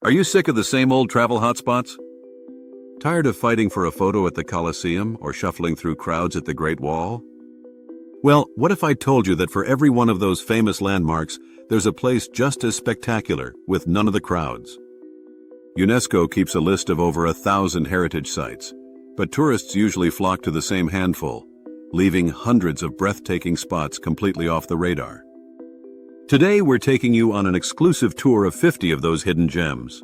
Are you sick of the same old travel hotspots? Tired of fighting for a photo at the Colosseum or shuffling through crowds at the Great Wall? Well, what if I told you that for every one of those famous landmarks, there's a place just as spectacular with none of the crowds? UNESCO keeps a list of over 1,000 heritage sites, but tourists usually flock to the same handful, leaving hundreds of breathtaking spots completely off the radar. Today, we're taking you on an exclusive tour of 50 of those hidden gems.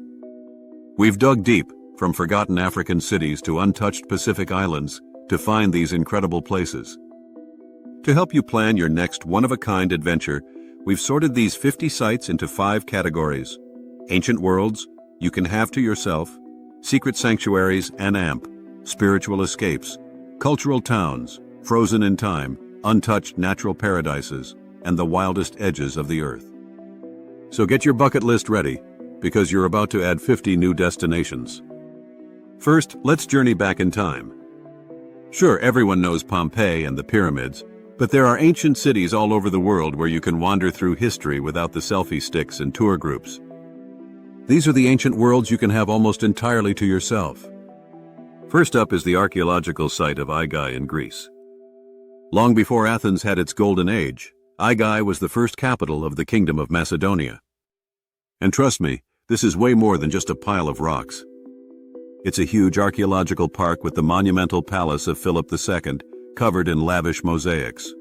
We've dug deep, from forgotten African cities to untouched Pacific islands, to find these incredible places. To help you plan your next one-of-a-kind adventure, we've sorted these 50 sites into 5 categories: ancient worlds, you can have to yourself; secret sanctuaries and spiritual escapes; cultural towns, frozen in time, untouched natural paradises, and the wildest edges of the earth. So get your bucket list ready, because you're about to add 50 new destinations. First, let's journey back in time. Sure, everyone knows Pompeii and the pyramids, but there are ancient cities all over the world where you can wander through history without the selfie sticks and tour groups. These are the ancient worlds you can have almost entirely to yourself. First up is the archaeological site of Aigai in Greece. Long before Athens had its golden age, Aigai was the first capital of the Kingdom of Macedonia. And trust me, this is way more than just a pile of rocks. It's a huge archaeological park with the monumental palace of Philip II, covered in lavish mosaics.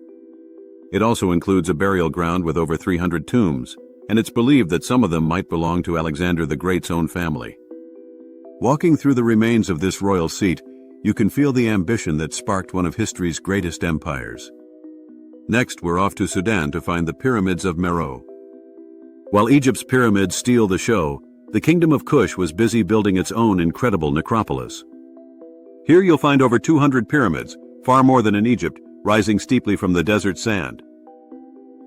It also includes a burial ground with over 300 tombs, and it's believed that some of them might belong to Alexander the Great's own family. Walking through the remains of this royal seat, you can feel the ambition that sparked one of history's greatest empires. Next, we're off to Sudan to find the pyramids of Meroe. While Egypt's pyramids steal the show, the Kingdom of Kush was busy building its own incredible necropolis. Here you'll find over 200 pyramids, far more than in Egypt, rising steeply from the desert sand.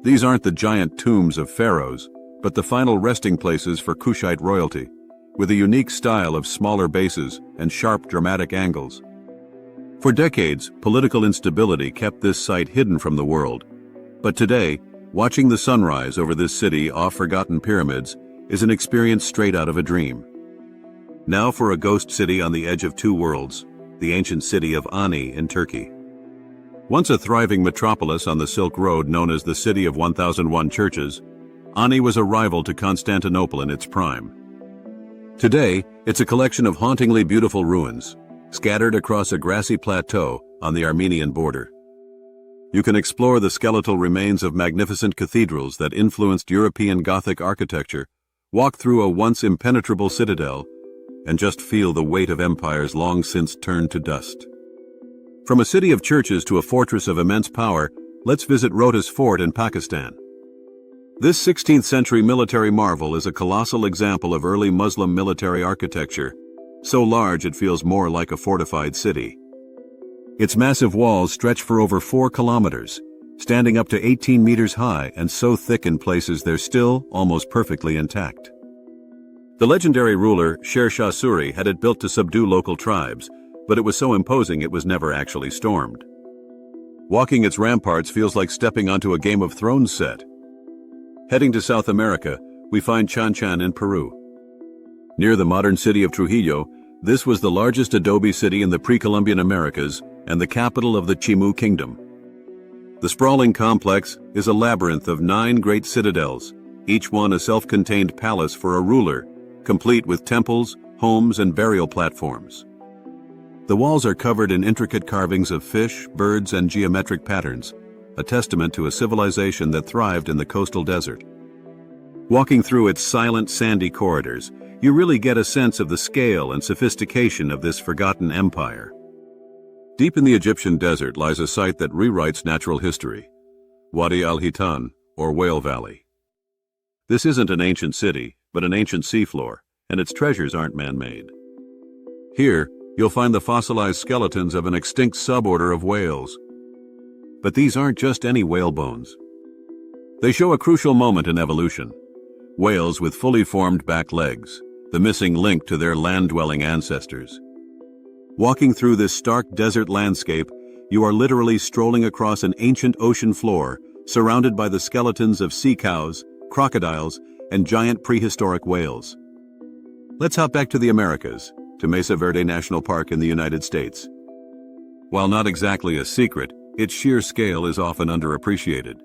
These aren't the giant tombs of pharaohs, but the final resting places for Kushite royalty, with a unique style of smaller bases and sharp dramatic angles. For decades, political instability kept this site hidden from the world. But today, watching the sunrise over this city off forgotten pyramids is an experience straight out of a dream. Now for a ghost city on the edge of two worlds, the ancient city of Ani in Turkey. Once a thriving metropolis on the Silk Road known as the City of 1001 Churches, Ani was a rival to Constantinople in its prime. Today, it's a collection of hauntingly beautiful ruins, scattered across a grassy plateau on the Armenian border. You can explore the skeletal remains of magnificent cathedrals that influenced European Gothic architecture, walk through a once impenetrable citadel, and just feel the weight of empires long since turned to dust. From a city of churches to a fortress of immense power, let's visit Rohtas Fort in Pakistan. This 16th century military marvel is a colossal example of early Muslim military architecture, so large it feels more like a fortified city. Its massive walls stretch for over 4 kilometers, standing up to 18 meters high and so thick in places they're still almost perfectly intact. The legendary ruler Sher Shah Suri had it built to subdue local tribes, but it was so imposing it was never actually stormed. Walking its ramparts feels like stepping onto a Game of Thrones set. Heading to South America, we find Chanchan in Peru. Near the modern city of Trujillo, this was the largest adobe city in the pre-Columbian Americas and the capital of the Chimu Kingdom. The sprawling complex is a labyrinth of 9 great citadels, each one a self-contained palace for a ruler, complete with temples, homes, and burial platforms. The walls are covered in intricate carvings of fish, birds, and geometric patterns, a testament to a civilization that thrived in the coastal desert. Walking through its silent, sandy corridors, you really get a sense of the scale and sophistication of this forgotten empire. Deep in the Egyptian desert lies a site that rewrites natural history, Wadi al-Hitan, or Whale Valley. This isn't an ancient city, but an ancient seafloor, and its treasures aren't man-made. Here, you'll find the fossilized skeletons of an extinct suborder of whales. But these aren't just any whale bones. They show a crucial moment in evolution. Whales with fully formed back legs, the missing link to their land-dwelling ancestors. Walking through this stark desert landscape, you are literally strolling across an ancient ocean floor, surrounded by the skeletons of sea cows, crocodiles, and giant prehistoric whales. Let's hop back to the Americas, to Mesa Verde National Park in the United States. While not exactly a secret, its sheer scale is often underappreciated.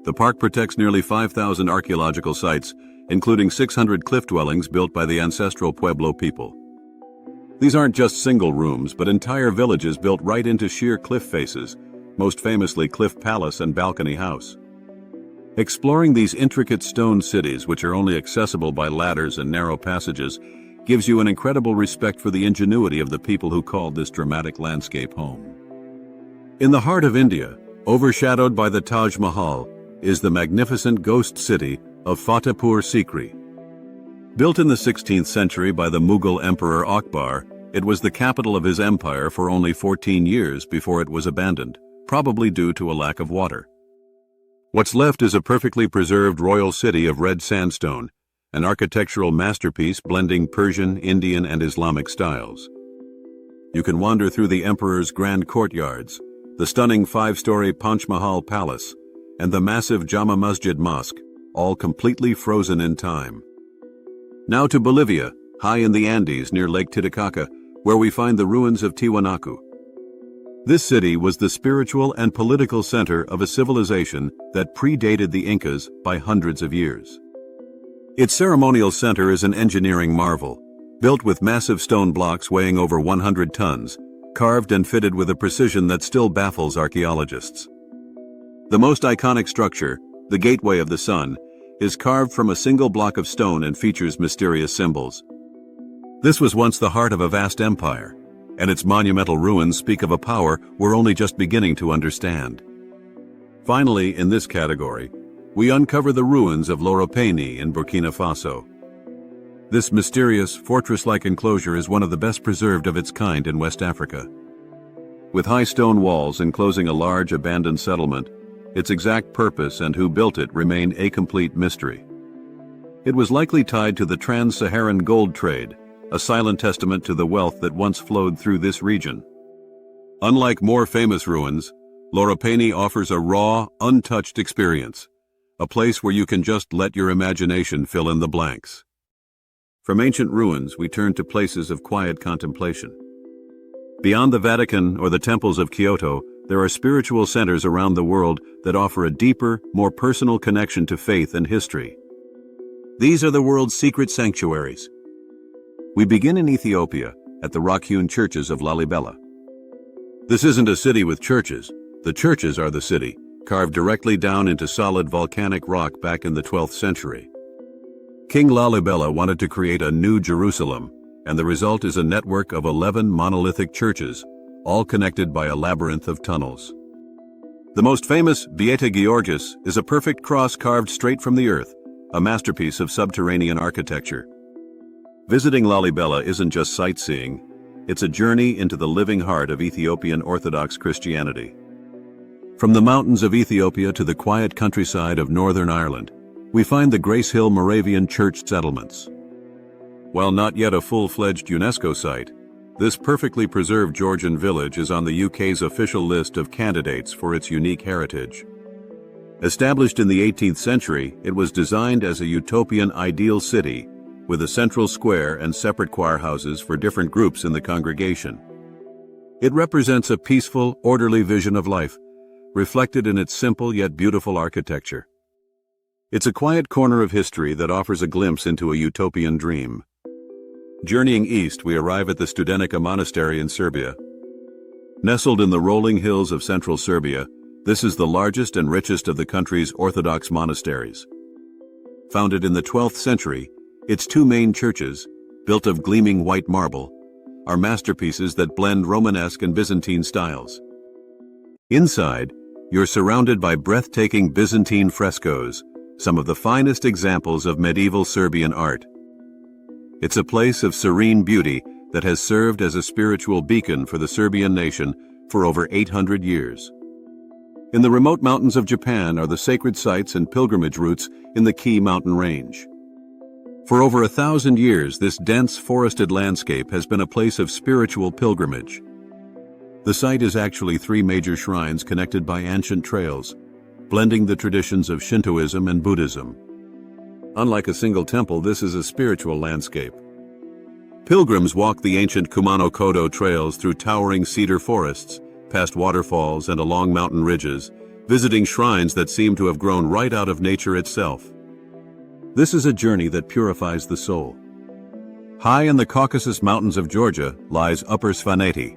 The park protects nearly 5,000 archaeological sites, including 600 cliff dwellings built by the ancestral Pueblo people. These aren't just single rooms, but entire villages built right into sheer cliff faces, most famously Cliff Palace and Balcony House. Exploring these intricate stone cities, which are only accessible by ladders and narrow passages, gives you an incredible respect for the ingenuity of the people who called this dramatic landscape home. In the heart of India, overshadowed by the Taj Mahal, is the magnificent ghost city of Fatehpur Sikri. Built in the 16th century by the Mughal Emperor Akbar, it was the capital of his empire for only 14 years before it was abandoned, probably due to a lack of water. What's left is a perfectly preserved royal city of red sandstone, an architectural masterpiece blending Persian, Indian, and Islamic styles. You can wander through the emperor's grand courtyards, the stunning 5-story Panch Mahal Palace, and the massive Jama Masjid Mosque, all completely frozen in time. Now to Bolivia, high in the Andes near Lake Titicaca, where we find the ruins of Tiwanaku. This city was the spiritual and political center of a civilization that predated the Incas by hundreds of years. Its ceremonial center is an engineering marvel, built with massive stone blocks weighing over 100 tons, carved and fitted with a precision that still baffles archaeologists. The most iconic structure, the Gateway of the Sun, is carved from a single block of stone and features mysterious symbols. This was once the heart of a vast empire, and its monumental ruins speak of a power we're only just beginning to understand. Finally, in this category, we uncover the ruins of Loropéni in Burkina Faso. This mysterious, fortress-like enclosure is one of the best preserved of its kind in West Africa. With high stone walls enclosing a large abandoned settlement, its exact purpose and who built it remain a complete mystery. It was likely tied to the trans-Saharan gold trade, a silent testament to the wealth that once flowed through this region. Unlike more famous ruins, Loropéni offers a raw, untouched experience, a place where you can just let your imagination fill in the blanks. From ancient ruins, we turn to places of quiet contemplation. Beyond the Vatican or the temples of Kyoto, there are spiritual centers around the world that offer a deeper, more personal connection to faith and history. These are the world's secret sanctuaries. We begin in Ethiopia, at the rock-hewn churches of Lalibela. This isn't a city with churches. The churches are the city, carved directly down into solid volcanic rock back in the 12th century. King Lalibela wanted to create a new Jerusalem, and the result is a network of 11 monolithic churches, all connected by a labyrinth of tunnels. The most famous, Beata Georgis, is a perfect cross carved straight from the earth, a masterpiece of subterranean architecture. Visiting Lalibela isn't just sightseeing, it's a journey into the living heart of Ethiopian Orthodox Christianity. From the mountains of Ethiopia to the quiet countryside of Northern Ireland, we find the Grace Hill Moravian church settlements. While not yet a full-fledged UNESCO site, this perfectly preserved Georgian village is on the UK's official list of candidates for its unique heritage. Established in the 18th century, it was designed as a utopian ideal city, with a central square and separate choir houses for different groups in the congregation. It represents a peaceful, orderly vision of life, reflected in its simple yet beautiful architecture. It's a quiet corner of history that offers a glimpse into a utopian dream. Journeying east, we arrive at the Studenica Monastery in Serbia. Nestled in the rolling hills of central Serbia, this is the largest and richest of the country's Orthodox monasteries. Founded in the 12th century, its two main churches, built of gleaming white marble, are masterpieces that blend Romanesque and Byzantine styles. Inside, you're surrounded by breathtaking Byzantine frescoes, some of the finest examples of medieval Serbian art. It's a place of serene beauty that has served as a spiritual beacon for the Serbian nation for over 800 years. In the remote mountains of Japan are the sacred sites and pilgrimage routes in the Kii mountain range. For over 1,000 years, this dense forested landscape has been a place of spiritual pilgrimage. The site is actually 3 major shrines connected by ancient trails, blending the traditions of Shintoism and Buddhism. Unlike a single temple, this is a spiritual landscape, Pilgrims walk the ancient Kumano-Kodo trails through towering cedar forests, past waterfalls and along mountain ridges, visiting shrines that seem to have grown right out of nature itself. This is a journey that purifies the soul. High in the Caucasus Mountains of Georgia lies Upper Svaneti.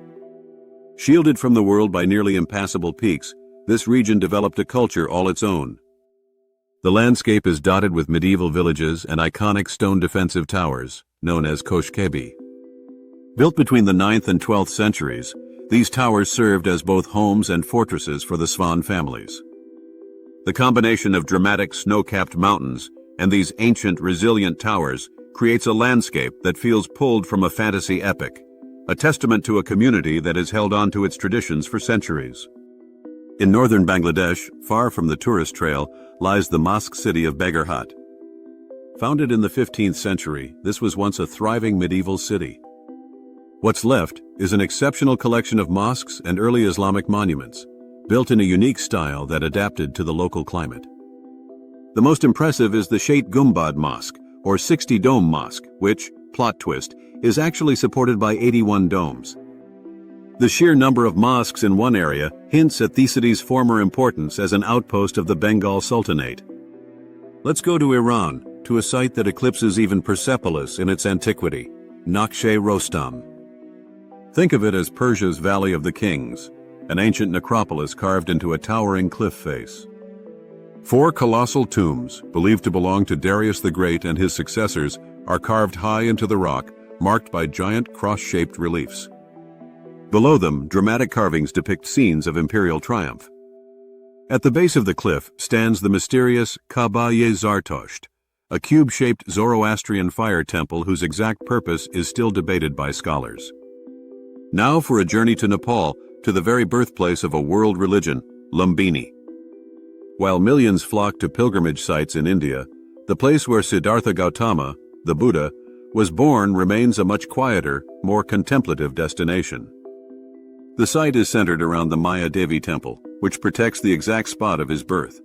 Shielded from the world by nearly impassable peaks, this region developed a culture all its own. The landscape is dotted with medieval villages and iconic stone defensive towers, known as koshkebi. Built between the 9th and 12th centuries, these towers served as both homes and fortresses for the Svan families. The combination of dramatic snow-capped mountains and these ancient, resilient towers creates a landscape that feels pulled from a fantasy epic, a testament to a community that has held on to its traditions for centuries. In northern Bangladesh, far from the tourist trail, lies the mosque city of Begharhat. Founded in the 15th century, this was once a thriving medieval city. What's left is an exceptional collection of mosques and early Islamic monuments, built in a unique style that adapted to the local climate. The most impressive is the Sheikh Gumbad Mosque, or 60-dome mosque, which, plot twist, is actually supported by 81 domes. The sheer number of mosques in one area hints at the city's former importance as an outpost of the Bengal Sultanate. Let's go to Iran, to a site that eclipses even Persepolis in its antiquity, Nakhche-Rostam. Think of it as Persia's Valley of the Kings, an ancient necropolis carved into a towering cliff face. 4 colossal tombs, believed to belong to Darius the Great and his successors, are carved high into the rock, marked by giant cross-shaped reliefs. Below them, dramatic carvings depict scenes of imperial triumph. At the base of the cliff stands the mysterious Kaaba-ye-Zartosht, a cube-shaped Zoroastrian fire temple whose exact purpose is still debated by scholars. Now for a journey to Nepal, to the very birthplace of a world religion, Lumbini. While millions flock to pilgrimage sites in India, the place where Siddhartha Gautama, the Buddha, was born remains a much quieter, more contemplative destination. The site is centered around the Maya Devi temple, which protects the exact spot of his birth.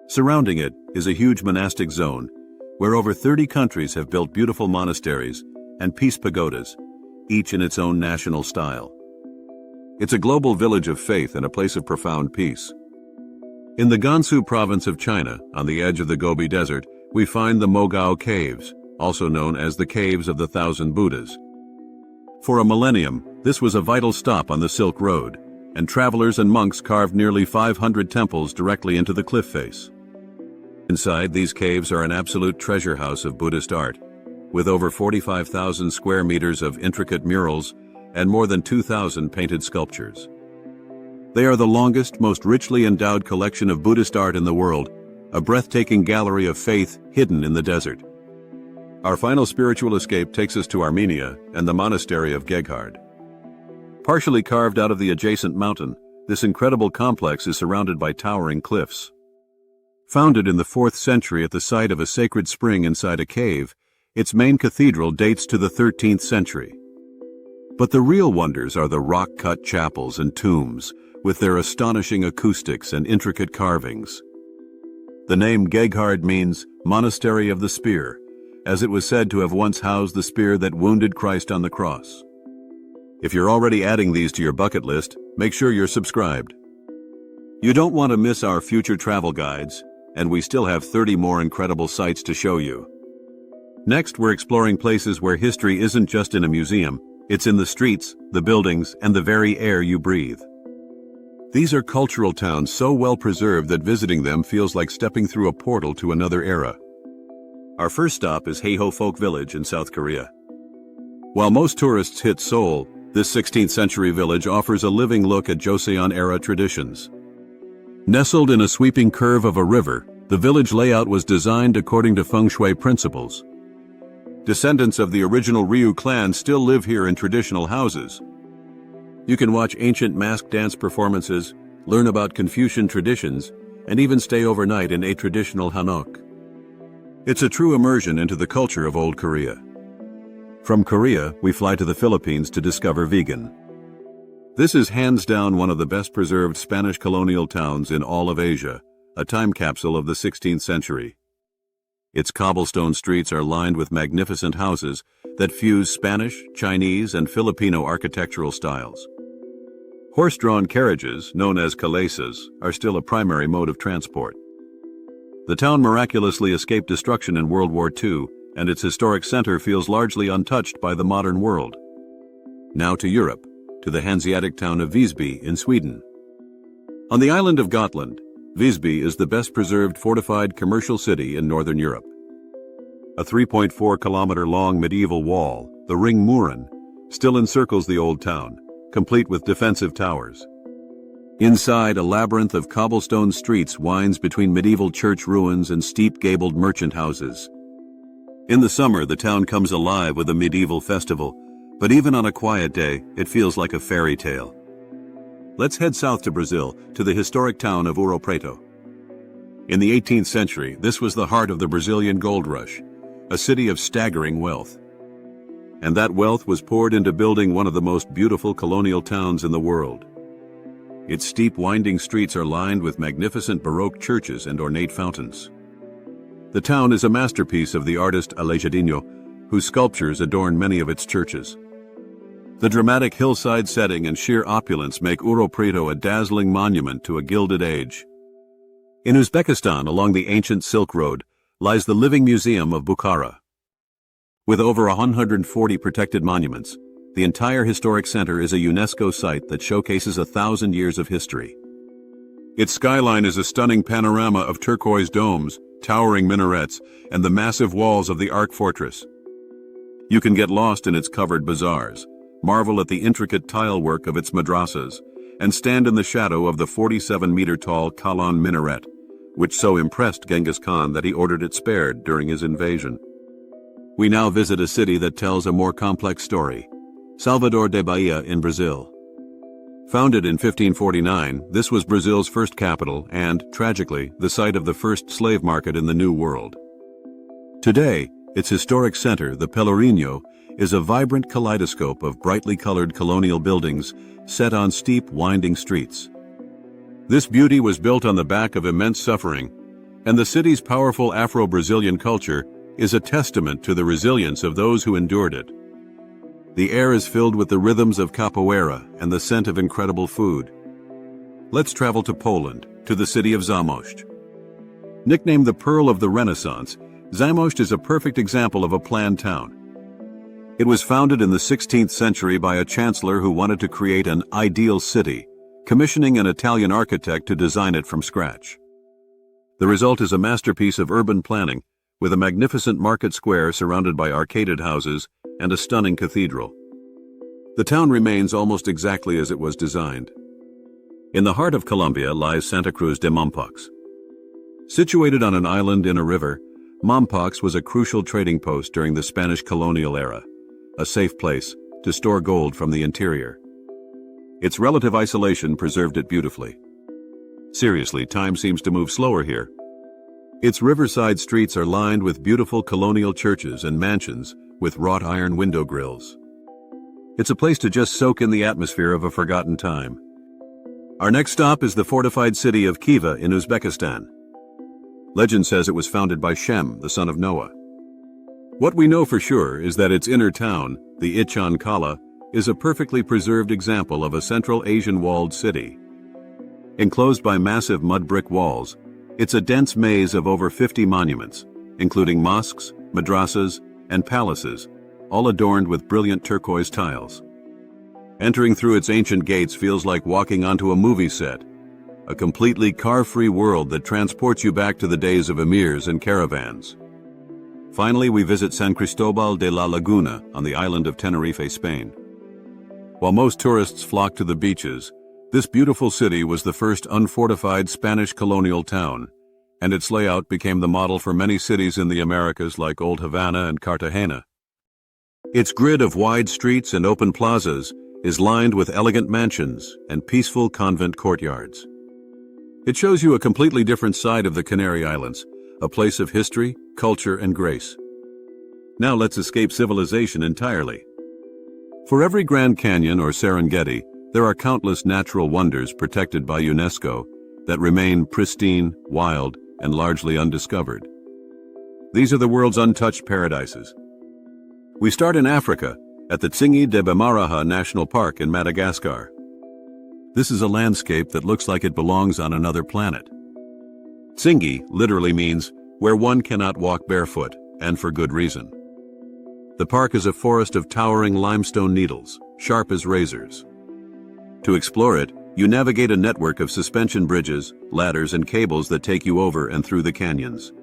Surrounding it is a huge monastic zone, where over 30 countries have built beautiful monasteries and peace pagodas, each in its own national style. It's a global village of faith and a place of profound peace. In the Gansu province of China, on the edge of the Gobi Desert, we find the Mogao Caves, also known as the Caves of the Thousand Buddhas. For a millennium, this was a vital stop on the Silk Road, and travelers and monks carved nearly 500 temples directly into the cliff face. Inside, these caves are an absolute treasure house of Buddhist art, with over 45,000 square meters of intricate murals and more than 2,000 painted sculptures. They are the longest, most richly endowed collection of Buddhist art in the world, a breathtaking gallery of faith hidden in the desert. Our final spiritual escape takes us to Armenia and the monastery of Geghard. Partially carved out of the adjacent mountain, this incredible complex is surrounded by towering cliffs. Founded in the 4th century at the site of a sacred spring inside a cave, its main cathedral dates to the 13th century. But the real wonders are the rock-cut chapels and tombs, with their astonishing acoustics and intricate carvings. The name Geghard means Monastery of the Spear, as it was said to have once housed the spear that wounded Christ on the cross. If you're already adding these to your bucket list, make sure you're subscribed. You don't want to miss our future travel guides, and we still have 30 more incredible sites to show you. Next, we're exploring places where history isn't just in a museum, it's in the streets, the buildings, and the very air you breathe. These are cultural towns so well preserved that visiting them feels like stepping through a portal to another era. Our first stop is Haeho Folk Village in South Korea. While most tourists hit Seoul, this 16th century village offers a living look at Joseon-era traditions. Nestled in a sweeping curve of a river, the village layout was designed according to feng shui principles. Descendants of the original Ryu clan still live here in traditional houses. You can watch ancient mask dance performances, learn about Confucian traditions, and even stay overnight in a traditional hanok. It's a true immersion into the culture of old Korea. From Korea, we fly to the Philippines to discover Vigan. This is hands down one of the best preserved Spanish colonial towns in all of Asia, a time capsule of the 16th century. Its cobblestone streets are lined with magnificent houses that fuse Spanish, Chinese, and Filipino architectural styles. Horse-drawn carriages, known as calesas, are still a primary mode of transport. The town miraculously escaped destruction in World War II, and its historic center feels largely untouched by the modern world. Now to Europe, to the Hanseatic town of Visby in Sweden. On the island of Gotland, Visby is the best-preserved fortified commercial city in northern Europe. A 3.4-kilometer-long medieval wall, the Ring Muren, still encircles the old town, complete with defensive towers. Inside, a labyrinth of cobblestone streets winds between medieval church ruins and steep gabled merchant houses. In the summer, the town comes alive with a medieval festival, but even on a quiet day, it feels like a fairy tale. Let's head south to Brazil, to the historic town of Ouro Preto. In the 18th century, this was the heart of the Brazilian gold rush, a city of staggering wealth. And that wealth was poured into building one of the most beautiful colonial towns in the world. Its steep, winding streets are lined with magnificent Baroque churches and ornate fountains. The town is a masterpiece of the artist Aleijadinho, whose sculptures adorn many of its churches. The dramatic hillside setting and sheer opulence make Ouro Preto a dazzling monument to a gilded age. In Uzbekistan, along the ancient Silk Road, lies the Living Museum of Bukhara. With over 140 protected monuments, the entire historic center is a UNESCO site that showcases 1,000 years of history. Its skyline is a stunning panorama of turquoise domes, towering minarets, and the massive walls of the Ark Fortress. You can get lost in its covered bazaars, marvel at the intricate tile work of its madrasas, and stand in the shadow of the 47-meter-tall Kalon minaret, which so impressed Genghis Khan that he ordered it spared during his invasion. We now visit a city that tells a more complex story, Salvador de Bahia in Brazil. Founded in 1549, this was Brazil's first capital and, tragically, the site of the first slave market in the New World. Today, its historic center, the Pelourinho, is a vibrant kaleidoscope of brightly colored colonial buildings set on steep, winding streets. This beauty was built on the back of immense suffering, and the city's powerful Afro-Brazilian culture is a testament to the resilience of those who endured it. The air is filled with the rhythms of capoeira and the scent of incredible food. Let's travel to Poland, to the city of Zamość. Nicknamed the Pearl of the Renaissance, Zamość is a perfect example of a planned town. It was founded in the 16th century by a chancellor who wanted to create an ideal city, commissioning an Italian architect to design it from scratch. The result is a masterpiece of urban planning, with a magnificent market square surrounded by arcaded houses and a stunning cathedral. The town remains almost exactly as it was designed. In the heart of Colombia lies Santa Cruz de Mompox. Situated on an island in a river, Mompox was a crucial trading post during the Spanish colonial era, a safe place to store gold from the interior. Its relative isolation preserved it beautifully. Seriously, time seems to move slower here. Its riverside streets are lined with beautiful colonial churches and mansions with wrought iron window grills. It's a place to just soak in the atmosphere of a forgotten time. Our next stop is the fortified city of Khiva in Uzbekistan. Legend says it was founded by Shem, the son of Noah. What we know for sure is that its inner town, the Ichan Kala, is a perfectly preserved example of a Central Asian walled city. Enclosed by massive mud brick walls, it's a dense maze of over 50 monuments, including mosques, madrasas, and palaces, all adorned with brilliant turquoise tiles. Entering through its ancient gates feels like walking onto a movie set, a completely car-free world that transports you back to the days of emirs and caravans. Finally, we visit San Cristobal de la Laguna on the island of Tenerife, Spain. While most tourists flock to the beaches, this beautiful city was the first unfortified Spanish colonial town, and its layout became the model for many cities in the Americas like Old Havana and Cartagena. Its grid of wide streets and open plazas is lined with elegant mansions and peaceful convent courtyards. It shows you a completely different side of the Canary Islands, a place of history, culture, and grace. Now let's escape civilization entirely. For every Grand Canyon or Serengeti, there are countless natural wonders protected by UNESCO that remain pristine, wild, and largely undiscovered. These are the world's untouched paradises. We start in Africa, at the Tsingy de Bemaraha National Park in Madagascar. This is a landscape that looks like it belongs on another planet. Tsingy literally means where one cannot walk barefoot, and for good reason. The park is a forest of towering limestone needles, sharp as razors. To explore it, you navigate a network of suspension bridges, ladders, and cables that take you over and through the canyons.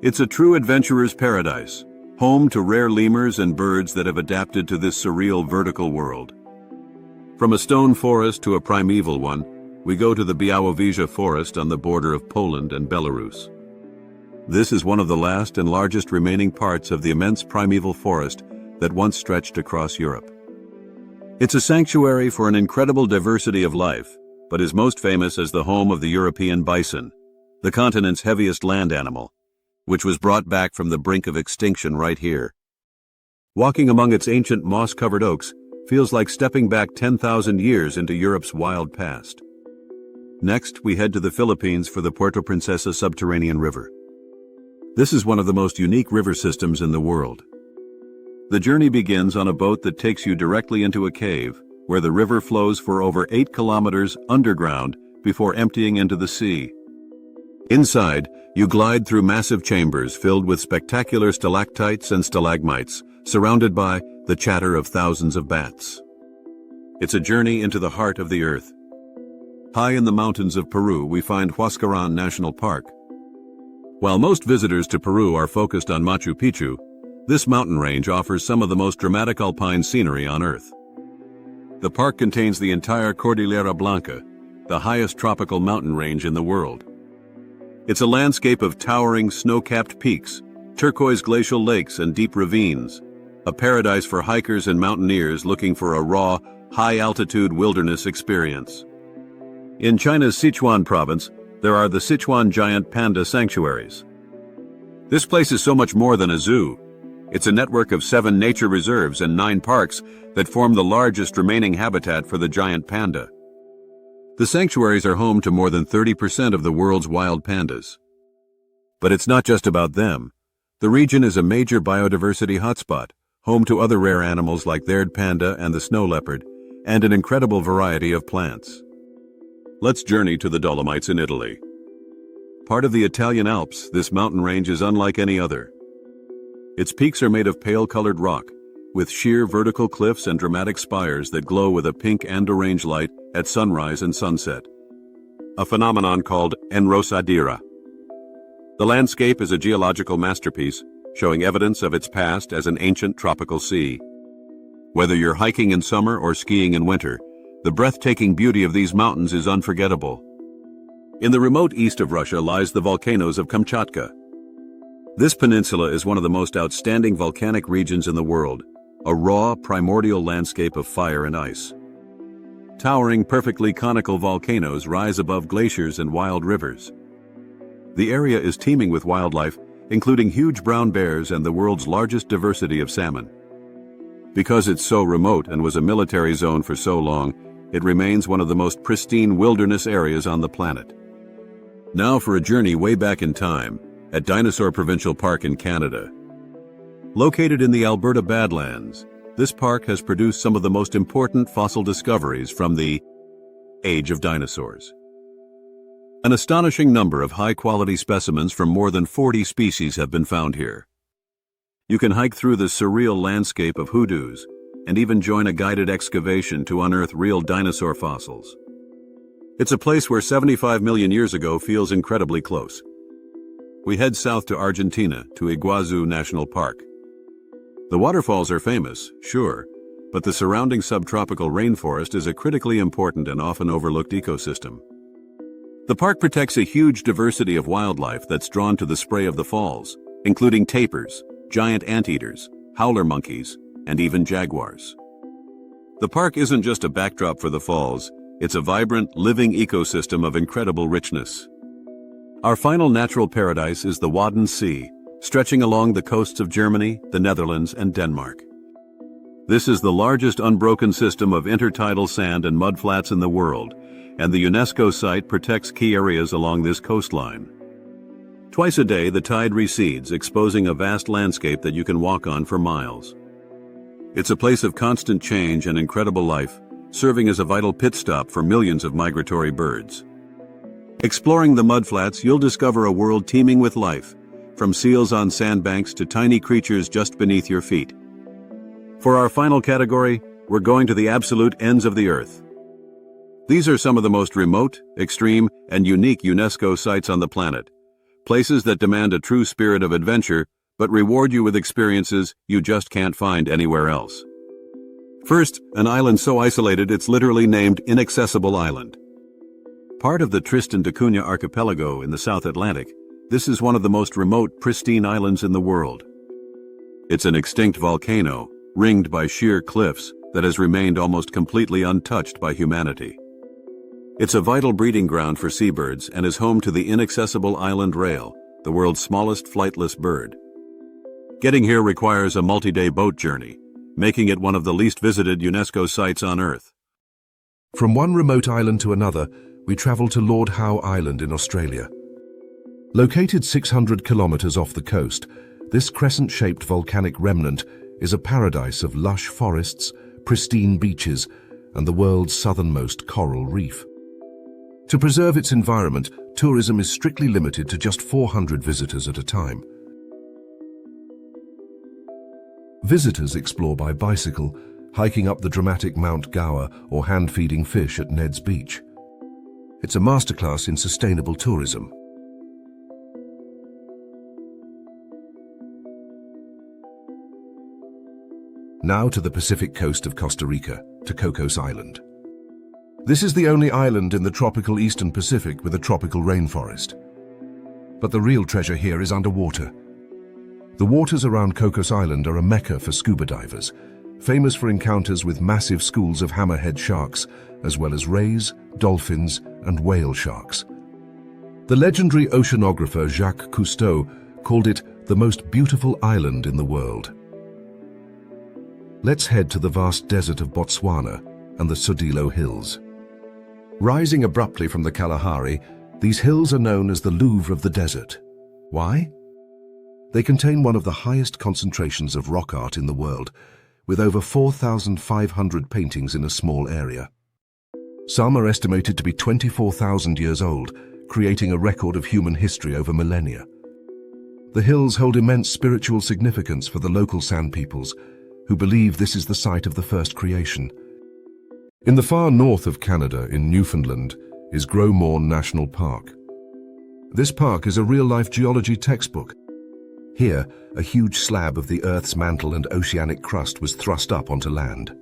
It's a true adventurer's paradise, home to rare lemurs and birds that have adapted to this surreal vertical world. From a stone forest to a primeval one, we go to the Białowieża forest on the border of Poland and Belarus. This is one of the last and largest remaining parts of the immense primeval forest that once stretched across Europe. It's a sanctuary for an incredible diversity of life, but is most famous as the home of the European bison, the continent's heaviest land animal, which was brought back from the brink of extinction right here. Walking among its ancient moss-covered oaks feels like stepping back 10,000 years into Europe's wild past. Next, we head to the Philippines for the Puerto Princesa subterranean river. This is one of the most unique river systems in the world. The journey begins on a boat that takes you directly into a cave, where the river flows for over 8 kilometers underground before emptying into the sea. Inside, you glide through massive chambers filled with spectacular stalactites and stalagmites, surrounded by the chatter of thousands of bats. It's a journey into the heart of the earth. High in the mountains of Peru, we find Huascarán National Park. While most visitors to Peru are focused on Machu Picchu, this mountain range offers some of the most dramatic alpine scenery on Earth. The park contains the entire Cordillera Blanca, the highest tropical mountain range in the world. It's a landscape of towering snow-capped peaks, turquoise glacial lakes and deep ravines, a paradise for hikers and mountaineers looking for a raw, high-altitude wilderness experience. In China's Sichuan province, there are the Sichuan giant panda sanctuaries. This place is so much more than a zoo. It's a network of 7 nature reserves and 9 parks that form the largest remaining habitat for the giant panda. The sanctuaries are home to more than 30% of the world's wild pandas. But it's not just about them. The region is a major biodiversity hotspot, home to other rare animals like the haired panda and the snow leopard, and an incredible variety of plants. Let's journey to the Dolomites in Italy. Part of the Italian Alps, this mountain range is unlike any other. Its peaks are made of pale-colored rock, with sheer vertical cliffs and dramatic spires that glow with a pink and orange light at sunrise and sunset, a phenomenon called enrosadira. The landscape is a geological masterpiece, showing evidence of its past as an ancient tropical sea. Whether you're hiking in summer or skiing in winter, the breathtaking beauty of these mountains is unforgettable. In the remote east of Russia lies the volcanoes of Kamchatka. This peninsula is one of the most outstanding volcanic regions in the world, a raw, primordial landscape of fire and ice. Towering, perfectly conical volcanoes rise above glaciers and wild rivers. The area is teeming with wildlife, including huge brown bears and the world's largest diversity of salmon. Because it's so remote and was a military zone for so long, it remains one of the most pristine wilderness areas on the planet. Now for a journey way back in time, at Dinosaur Provincial Park in Canada. Located in the Alberta Badlands, this park has produced some of the most important fossil discoveries from the age of dinosaurs. An astonishing number of high-quality specimens from more than 40 species have been found here. You can hike through the surreal landscape of hoodoos and even join a guided excavation to unearth real dinosaur fossils. It's a place where 75 million years ago feels incredibly close. We head south to Argentina, to Iguazu National Park. The waterfalls are famous, sure, but the surrounding subtropical rainforest is a critically important and often overlooked ecosystem. The park protects a huge diversity of wildlife that's drawn to the spray of the falls, including tapirs, giant anteaters, howler monkeys, and even jaguars. The park isn't just a backdrop for the falls, it's a vibrant, living ecosystem of incredible richness. Our final natural paradise is the Wadden Sea, stretching along the coasts of Germany, the Netherlands, and Denmark. This is the largest unbroken system of intertidal sand and mudflats in the world, and the UNESCO site protects key areas along this coastline. Twice a day, the tide recedes, exposing a vast landscape that you can walk on for miles. It's a place of constant change and incredible life, serving as a vital pit stop for millions of migratory birds. Exploring the mudflats, you'll discover a world teeming with life, from seals on sandbanks to tiny creatures just beneath your feet. For our final category, we're going to the absolute ends of the earth. These are some of the most remote, extreme, and unique UNESCO sites on the planet. Places that demand a true spirit of adventure, but reward you with experiences you just can't find anywhere else. First, an island so isolated it's literally named Inaccessible Island. Part of the Tristan da Cunha archipelago in the South Atlantic, this is one of the most remote, pristine islands in the world. It's an extinct volcano, ringed by sheer cliffs, that has remained almost completely untouched by humanity. It's a vital breeding ground for seabirds and is home to the Inaccessible Island rail, the world's smallest flightless bird. Getting here requires a multi-day boat journey, making it one of the least visited UNESCO sites on Earth. From one remote island to another, we travel to Lord Howe Island in Australia. Located 600 kilometers off the coast, this crescent-shaped volcanic remnant is a paradise of lush forests, pristine beaches, and the world's southernmost coral reef. To preserve its environment, tourism is strictly limited to just 400 visitors at a time. Visitors explore by bicycle, hiking up the dramatic Mount Gower or hand-feeding fish at Ned's Beach. It's a masterclass in sustainable tourism. Now to the Pacific coast of Costa Rica, to Cocos Island. This is the only island in the tropical Eastern Pacific with a tropical rainforest. But the real treasure here is underwater. The waters around Cocos Island are a mecca for scuba divers, famous for encounters with massive schools of hammerhead sharks, as well as rays, dolphins, and whale sharks. The legendary oceanographer Jacques Cousteau called it the most beautiful island in the world. Let's head to the vast desert of Botswana and the Sodilo Hills. Rising abruptly from the Kalahari, these hills are known as the Louvre of the desert. Why? They contain one of the highest concentrations of rock art in the world, with over 4,500 paintings in a small area. Some are estimated to be 24,000 years old, creating a record of human history over millennia. The hills hold immense spiritual significance for the local San peoples, who believe this is the site of the first creation. In the far north of Canada, in Newfoundland, is Gros Morne National Park. This park is a real-life geology textbook. Here, a huge slab of the Earth's mantle and oceanic crust was thrust up onto land.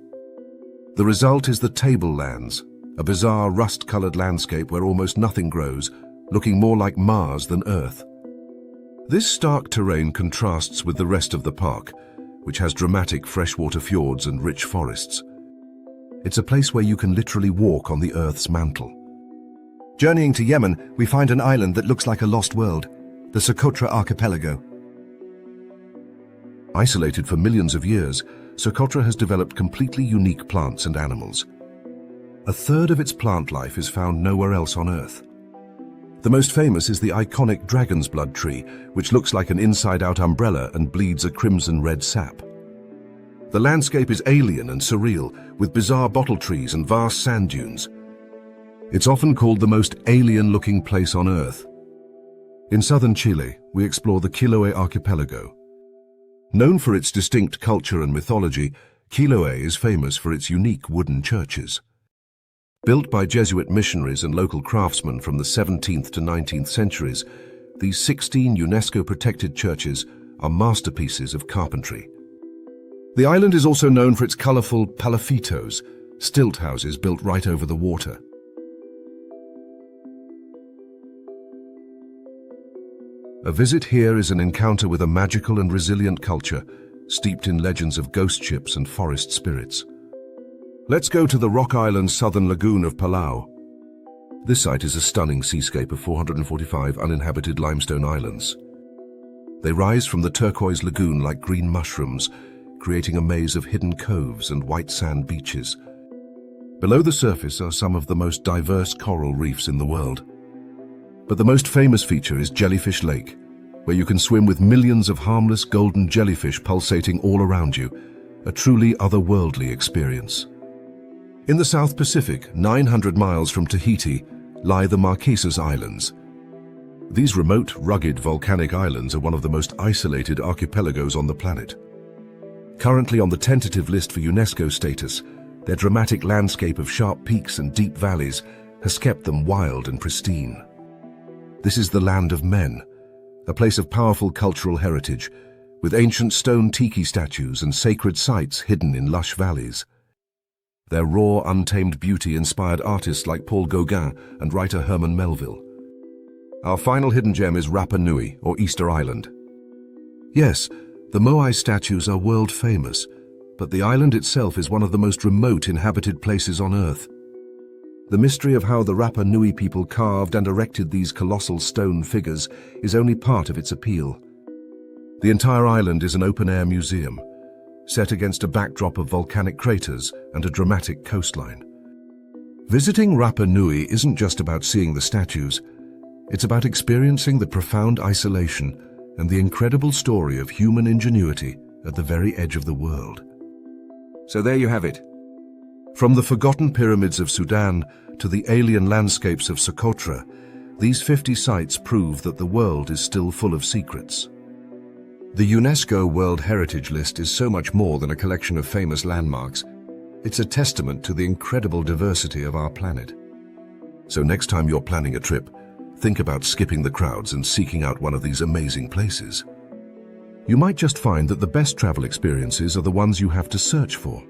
The result is the Tablelands, a bizarre rust-colored landscape where almost nothing grows, looking more like Mars than Earth. This stark terrain contrasts with the rest of the park, which has dramatic freshwater fjords and rich forests. It's a place where you can literally walk on the Earth's mantle. Journeying to Yemen, we find an island that looks like a lost world, the Socotra archipelago. Isolated for millions of years, Socotra has developed completely unique plants and animals. A third of its plant life is found nowhere else on Earth. The most famous is the iconic dragon's blood tree, which looks like an inside-out umbrella and bleeds a crimson-red sap. The landscape is alien and surreal, with bizarre bottle trees and vast sand dunes. It's often called the most alien-looking place on Earth. In southern Chile, we explore the Chiloé archipelago. Known for its distinct culture and mythology, Chiloé is famous for its unique wooden churches. Built by Jesuit missionaries and local craftsmen from the 17th to 19th centuries, these 16 UNESCO-protected churches are masterpieces of carpentry. The island is also known for its colorful palafitos, stilt houses built right over the water. A visit here is an encounter with a magical and resilient culture, steeped in legends of ghost ships and forest spirits. Let's go to the Rock Island southern lagoon of Palau. This site is a stunning seascape of 445 uninhabited limestone islands. They rise from the turquoise lagoon like green mushrooms, creating a maze of hidden coves and white sand beaches. Below the surface are some of the most diverse coral reefs in the world. But the most famous feature is Jellyfish Lake, where you can swim with millions of harmless golden jellyfish pulsating all around you, a truly otherworldly experience. In the South Pacific, 900 miles from Tahiti, lie the Marquesas Islands. These remote, rugged volcanic islands are one of the most isolated archipelagos on the planet. Currently on the tentative list for UNESCO status, their dramatic landscape of sharp peaks and deep valleys has kept them wild and pristine. This is the land of men, a place of powerful cultural heritage, with ancient stone tiki statues and sacred sites hidden in lush valleys. Their raw, untamed beauty inspired artists like Paul Gauguin and writer Herman Melville. Our final hidden gem is Rapa Nui, or Easter Island. Yes, the Moai statues are world famous, but the island itself is one of the most remote inhabited places on Earth. The mystery of how the Rapa Nui people carved and erected these colossal stone figures is only part of its appeal. The entire island is an open-air museum, set against a backdrop of volcanic craters and a dramatic coastline. Visiting Rapa Nui isn't just about seeing the statues, it's about experiencing the profound isolation and the incredible story of human ingenuity at the very edge of the world. So there you have it. From the forgotten pyramids of Sudan to the alien landscapes of Socotra, these 50 sites prove that the world is still full of secrets. The UNESCO World Heritage List is so much more than a collection of famous landmarks. It's a testament to the incredible diversity of our planet. So next time you're planning a trip, think about skipping the crowds and seeking out one of these amazing places. You might just find that the best travel experiences are the ones you have to search for.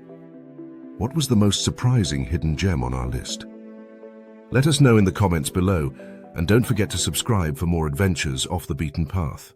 What was the most surprising hidden gem on our list? Let us know in the comments below, and don't forget to subscribe for more adventures off the beaten path.